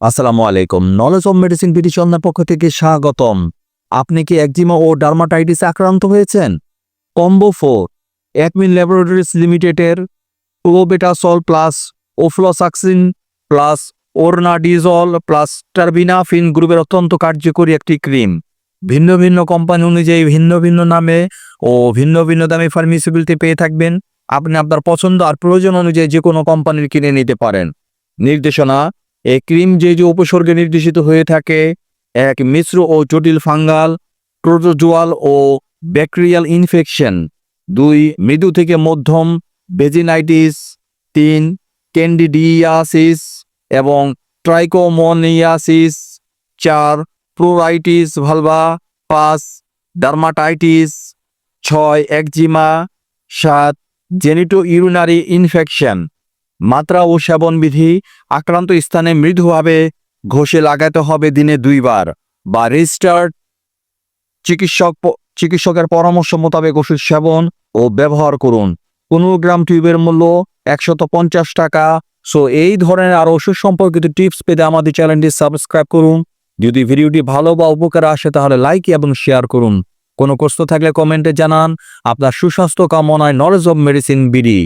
আসসালামু আলাইকুম। Knowledge of medicine BD চন্দ্রার পক্ষ থেকে স্বাগতম। আপনি কি একজিমা ও ডার্মাটাইটিসে আক্রান্ত হয়েছেন? কম্বো 4 অ্যাকমিন ল্যাবরেটরিজ লিমিটেডের clobetasol plus ofloxacin plus ornidazole plus terbinafine গ্রুপের অত্যন্ত কার্যকরী একটি ক্রিম। ভিন্ন ভিন্ন কোম্পানি অনুযায়ী ভিন্ন ভিন্ন নামে ও ভিন্ন ভিন্ন দামে ফার্মেসিগুলিতে পেয়ে থাকবেন। আপনি আপনার পছন্দ আর প্রয়োজন অনুযায়ী যে কোনো কোম্পানির কিনে নিতে পারেন। নির্দেশনা: এই ক্রিম যে উপসর্গে নির্দেশিত হয়ে থাকে: 1. মিশ্র ও জটিল ফাঙ্গাল, প্রোটোজোয়াল ও ব্যাকটেরিয়াল ইনফেকশন। 2. মৃদু থেকে মধ্যম ভেজিনাইটিস। 3. ক্যান্ডিডিয়াসিস এবং trichomoniasis. 4. Pleuritis vulva. 5. Dermatitis. 6. Eczema. 7. Genito urinary infection. মাত্রা ও সেবনবিধি: আক্রান্ত স্থানে মৃদুভাবে ঘষে লাগাতে হবে দিনে 2 বার বা রেজিস্টার্ড চিকিৎসকের পরামর্শ মোতাবেক ওষুধ সেবন ও ব্যবহার করুন। 15 গ্রাম টিউবের মূল্য 150 টাকা। সো এই ধরনের আরও ওষুধ সম্পর্কিত টিপস পেতে আমাদের চ্যানেলটি সাবস্ক্রাইব করুন। যদি ভিডিওটি ভালো বা উপকারে আসে তাহলে লাইক এবং শেয়ার করুন। কোনো প্রশ্ন থাকলে কমেন্টে জানান। আপনার সুস্বাস্থ্য কামনায় নলেজ অব মেডিসিন বিডি।